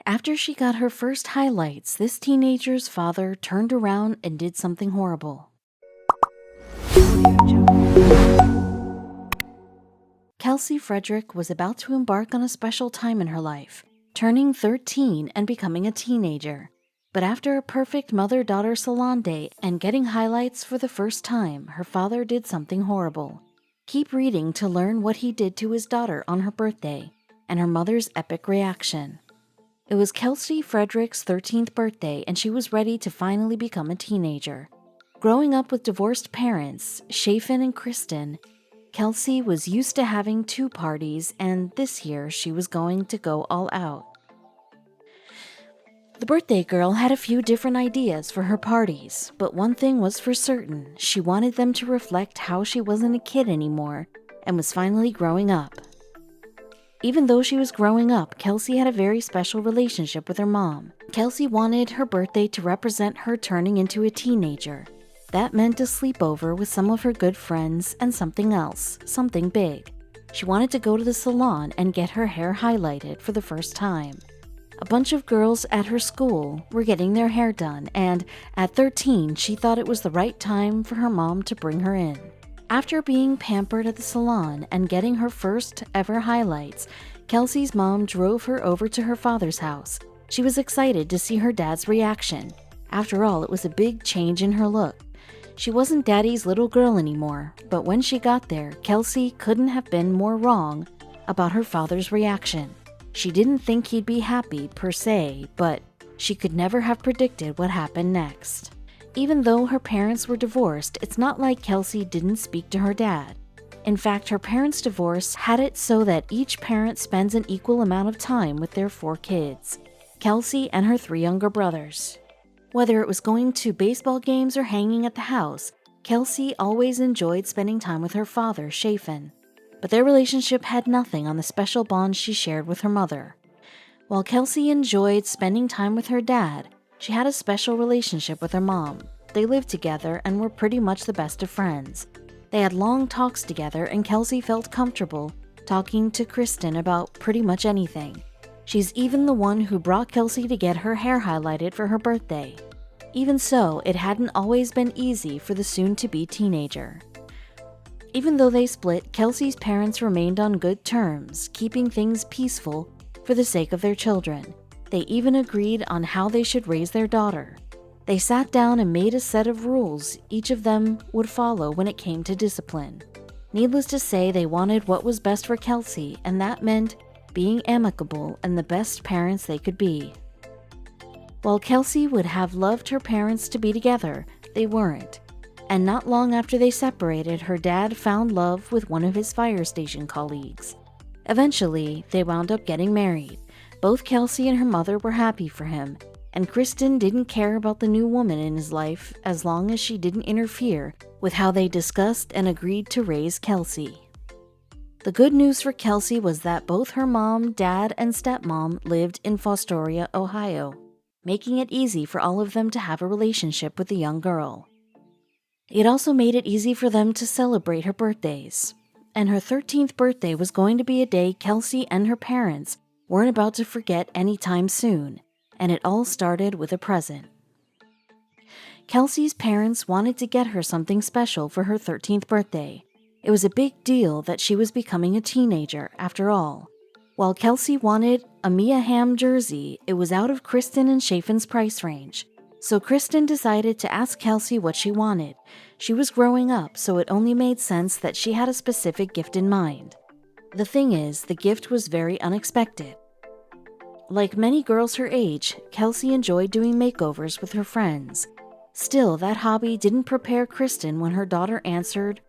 After she got her first highlights, this teenager's father turned around and did something horrible. Kelsey Frederick was about to embark on a special time in her life, turning 13 and becoming a teenager. But after a perfect mother-daughter salon day and getting highlights for the first time, her father did something horrible. Keep reading to learn what he did to his daughter on her birthday and her mother's epic reaction. It was Kelsey Frederick's 13th birthday, and she was ready to finally become a teenager. Growing up with divorced parents, Chafin and Kristen, Kelsey was used to having 2 parties, and this year she was going to go all out. The birthday girl had a few different ideas for her parties, but one thing was for certain: she wanted them to reflect how she wasn't a kid anymore and was finally growing up. Even though she was growing up, Kelsey had a very special relationship with her mom. Kelsey wanted her birthday to represent her turning into a teenager. That meant a sleepover with some of her good friends and something else, something big. She wanted to go to the salon and get her hair highlighted for the first time. A bunch of girls at her school were getting their hair done, and at 13, she thought it was the right time for her mom to bring her in. After being pampered at the salon and getting her first ever highlights, Kelsey's mom drove her over to her father's house. She was excited to see her dad's reaction. After all, it was a big change in her look. She wasn't Daddy's little girl anymore, but when she got there, Kelsey couldn't have been more wrong about her father's reaction. She didn't think he'd be happy per se, but she could never have predicted what happened next. Even though her parents were divorced, it's not like Kelsey didn't speak to her dad. In fact, her parents' divorce had it so that each parent spends an equal amount of time with their 4 kids, Kelsey and her 3 younger brothers. Whether it was going to baseball games or hanging at the house, Kelsey always enjoyed spending time with her father, Chafin. But their relationship had nothing on the special bond she shared with her mother. While Kelsey enjoyed spending time with her dad, she had a special relationship with her mom. They lived together and were pretty much the best of friends. They had long talks together, and Kelsey felt comfortable talking to Kristen about pretty much anything. She's even the one who brought Kelsey to get her hair highlighted for her birthday. Even so, it hadn't always been easy for the soon-to-be teenager. Even though they split, Kelsey's parents remained on good terms, keeping things peaceful for the sake of their children. They even agreed on how they should raise their daughter. They sat down and made a set of rules each of them would follow when it came to discipline. Needless to say, they wanted what was best for Kelsey, and that meant being amicable and the best parents they could be. While Kelsey would have loved her parents to be together, they weren't. And not long after they separated, her dad found love with one of his fire station colleagues. Eventually, they wound up getting married. Both Kelsey and her mother were happy for him, and Kristen didn't care about the new woman in his life as long as she didn't interfere with how they discussed and agreed to raise Kelsey. The good news for Kelsey was that both her mom, dad, and stepmom lived in Fostoria, Ohio, making it easy for all of them to have a relationship with the young girl. It also made it easy for them to celebrate her birthdays. And her 13th birthday was going to be a day Kelsey and her parents weren't about to forget anytime soon, and it all started with a present. Kelsey's parents wanted to get her something special for her 13th birthday. It was a big deal that she was becoming a teenager, after all. While Kelsey wanted a Mia Hamm jersey, it was out of Kristen and Chafin's price range. So Kristen decided to ask Kelsey what she wanted. She was growing up, so it only made sense that she had a specific gift in mind. The thing is, the gift was very unexpected. Like many girls her age, Kelsey enjoyed doing makeovers with her friends. Still, that hobby didn't prepare Kristen when her daughter answered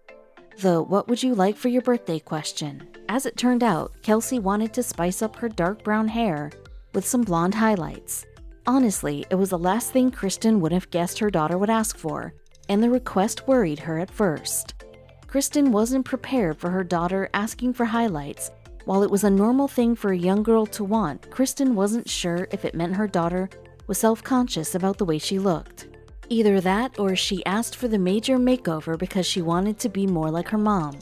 the "what would you like for your birthday" question. As it turned out, Kelsey wanted to spice up her dark brown hair with some blonde highlights. Honestly, it was the last thing Kristen would have guessed her daughter would ask for, and the request worried her at first. Kristen wasn't prepared for her daughter asking for highlights. While it was a normal thing for a young girl to want, Kristen wasn't sure if it meant her daughter was self-conscious about the way she looked. Either that, or she asked for the major makeover because she wanted to be more like her mom.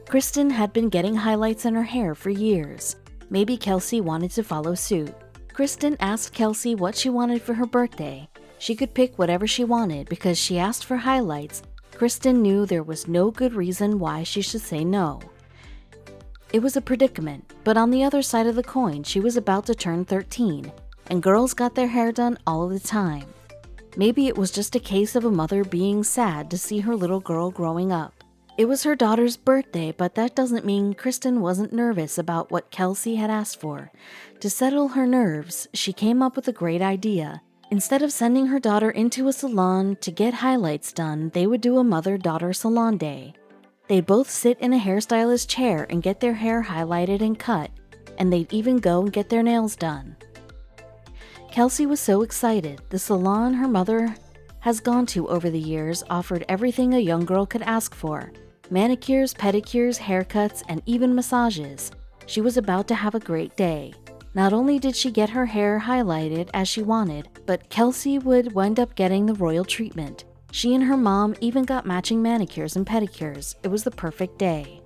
Kristen had been getting highlights in her hair for years. Maybe Kelsey wanted to follow suit. Kristen asked Kelsey what she wanted for her birthday. She could pick whatever she wanted because she asked for highlights. Kristen knew there was no good reason why she should say no. It was a predicament, but on the other side of the coin, she was about to turn 13, and girls got their hair done all of the time. Maybe it was just a case of a mother being sad to see her little girl growing up. It was her daughter's birthday, but that doesn't mean Kristen wasn't nervous about what Kelsey had asked for. To settle her nerves, she came up with a great idea. Instead of sending her daughter into a salon to get highlights done, they would do a mother-daughter salon day. They'd both sit in a hairstylist's chair and get their hair highlighted and cut, and they'd even go and get their nails done. Kelsey was so excited. The salon her mother has gone to over the years offered everything a young girl could ask for: manicures, pedicures, haircuts, and even massages. She was about to have a great day. Not only did she get her hair highlighted as she wanted, but Kelsey would wind up getting the royal treatment. She and her mom even got matching manicures and pedicures. It was the perfect day.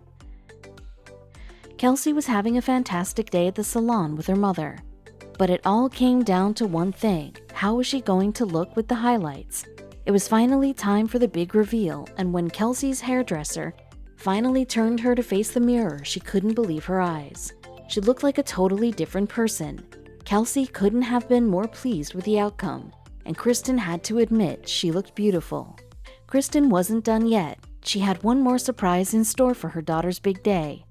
Kelsey was having a fantastic day at the salon with her mother. But it all came down to one thing: how was she going to look with the highlights? It was finally time for the big reveal, and when Kelsey's hairdresser finally turned her to face the mirror, she couldn't believe her eyes. She looked like a totally different person. Kelsey couldn't have been more pleased with the outcome, and Kristen had to admit she looked beautiful. Kristen wasn't done yet. She had one more surprise in store for her daughter's big day.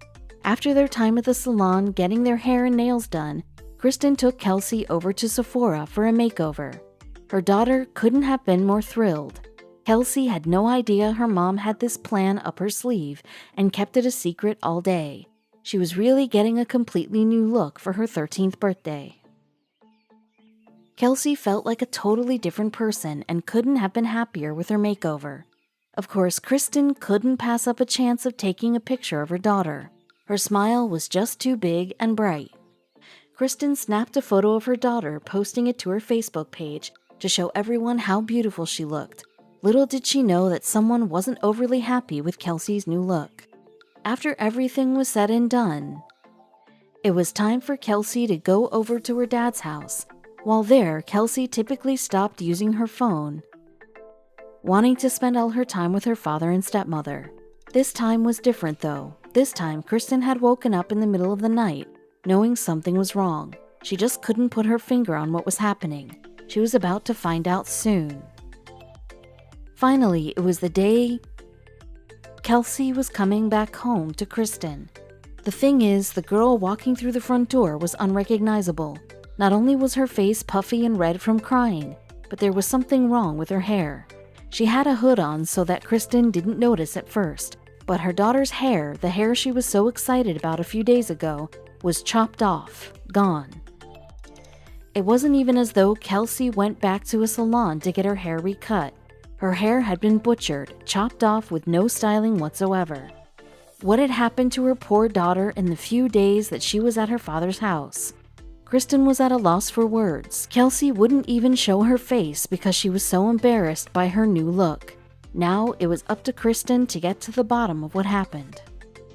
After their time at the salon getting their hair and nails done, Kristen took Kelsey over to Sephora for a makeover. Her daughter couldn't have been more thrilled. Kelsey had no idea her mom had this plan up her sleeve and kept it a secret all day. She was really getting a completely new look for her 13th birthday. Kelsey felt like a totally different person and couldn't have been happier with her makeover. Of course, Kristen couldn't pass up a chance of taking a picture of her daughter. Her smile was just too big and bright. Kristen snapped a photo of her daughter, posting it to her Facebook page to show everyone how beautiful she looked. Little did she know that someone wasn't overly happy with Kelsey's new look. After everything was said and done, it was time for Kelsey to go over to her dad's house. While there, Kelsey typically stopped using her phone, wanting to spend all her time with her father and stepmother. This time was different though. This time, Kristen had woken up in the middle of the night, knowing something was wrong. She just couldn't put her finger on what was happening. She was about to find out soon. Finally, it was the day Kelsey was coming back home to Kristen. The thing is, the girl walking through the front door was unrecognizable. Not only was her face puffy and red from crying, but there was something wrong with her hair. She had a hood on so that Kristen didn't notice at first, but her daughter's hair, the hair she was so excited about a few days ago, was chopped off, gone. It wasn't even as though Kelsey went back to a salon to get her hair recut. Her hair had been butchered, chopped off with no styling whatsoever. What had happened to her poor daughter in the few days that she was at her father's house? Kristen was at a loss for words. Kelsey wouldn't even show her face because she was so embarrassed by her new look. Now it was up to Kristen to get to the bottom of what happened.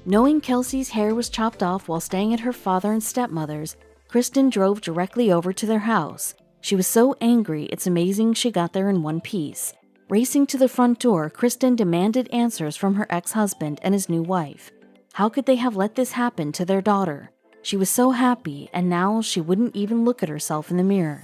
Knowing Kelsey's hair was chopped off while staying at her father and stepmother's, Kristen drove directly over to their house. She was so angry, it's amazing she got there in one piece. Racing to the front door, Kristen demanded answers from her ex-husband and his new wife. How could they have let this happen to their daughter? She was so happy, and now she wouldn't even look at herself in the mirror.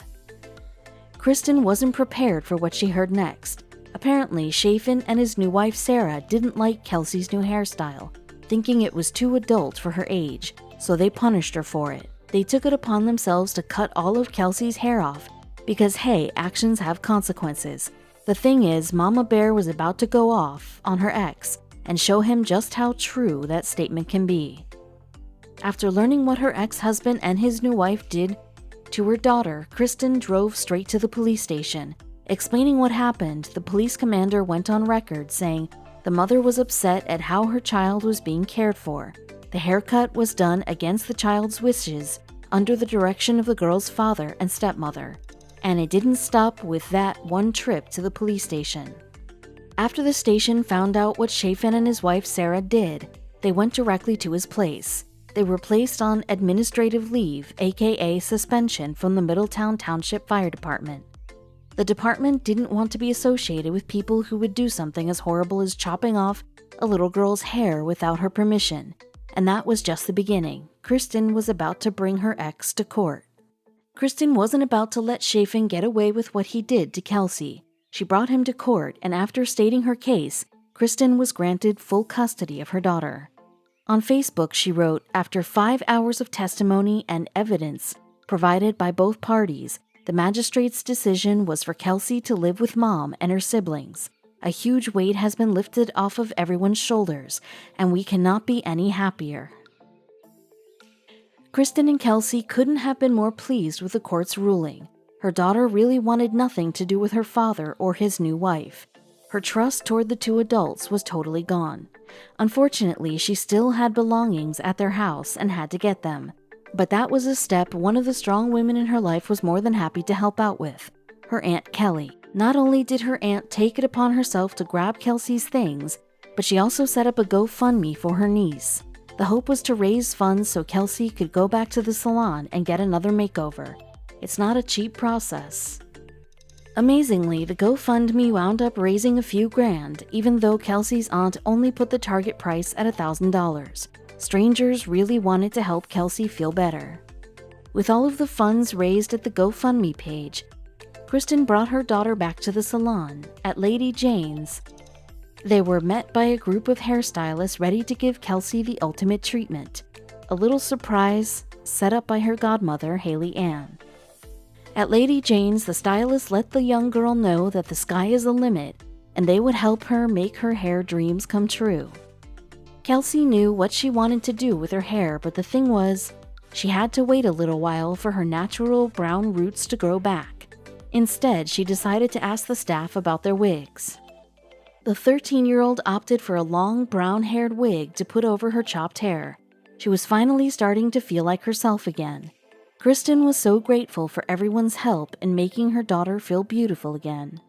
Kristen wasn't prepared for what she heard next. Apparently, Chafin and his new wife Sarah didn't like Kelsey's new hairstyle, thinking it was too adult for her age, so they punished her for it. They took it upon themselves to cut all of Kelsey's hair off, because hey, actions have consequences. The thing is, Mama Bear was about to go off on her ex and show him just how true that statement can be. After learning what her ex-husband and his new wife did to her daughter, Kristen drove straight to the police station. Explaining what happened, the police commander went on record saying the mother was upset at how her child was being cared for. The haircut was done against the child's wishes, under the direction of the girl's father and stepmother. And it didn't stop with that one trip to the police station. After the station found out what Chafin and his wife Sarah did, they went directly to his place. They were placed on administrative leave, aka suspension, from the Middletown Township Fire Department. The department didn't want to be associated with people who would do something as horrible as chopping off a little girl's hair without her permission, and that was just the beginning. Kristen was about to bring her ex to court. Kristen wasn't about to let Chafin get away with what he did to Kelsey. She brought him to court, and after stating her case, Kristen was granted full custody of her daughter. On Facebook, she wrote, "After 5 hours of testimony and evidence provided by both parties, the magistrate's decision was for Kelsey to live with Mom and her siblings. A huge weight has been lifted off of everyone's shoulders, and we cannot be any happier." Kristen and Kelsey couldn't have been more pleased with the court's ruling. Her daughter really wanted nothing to do with her father or his new wife. Her trust toward the two adults was totally gone. Unfortunately, she still had belongings at their house and had to get them. But that was a step one of the strong women in her life was more than happy to help out with, her Aunt Kelly. Not only did her aunt take it upon herself to grab Kelsey's things, but she also set up a GoFundMe for her niece. The hope was to raise funds so Kelsey could go back to the salon and get another makeover. It's not a cheap process. Amazingly, the GoFundMe wound up raising a few grand, even though Kelsey's aunt only put the target price at $1,000. Strangers really wanted to help Kelsey feel better. With all of the funds raised at the GoFundMe page, Kristen brought her daughter back to the salon. At Lady Jane's, they were met by a group of hairstylists ready to give Kelsey the ultimate treatment. A little surprise set up by her godmother, Haley Ann. At Lady Jane's, the stylists let the young girl know that the sky is the limit, and they would help her make her hair dreams come true. Kelsey knew what she wanted to do with her hair, but the thing was, she had to wait a little while for her natural brown roots to grow back. Instead, she decided to ask the staff about their wigs. The 13-year-old opted for a long, brown-haired wig to put over her chopped hair. She was finally starting to feel like herself again. Kristen was so grateful for everyone's help in making her daughter feel beautiful again.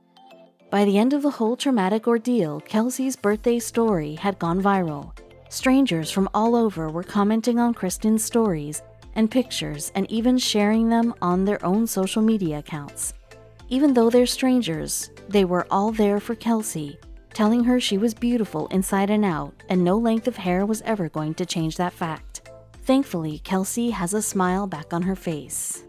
By the end of the whole traumatic ordeal, Kelsey's birthday story had gone viral. Strangers from all over were commenting on Kristen's stories and pictures and even sharing them on their own social media accounts. Even though they're strangers, they were all there for Kelsey, telling her she was beautiful inside and out, and no length of hair was ever going to change that fact. Thankfully, Kelsey has a smile back on her face.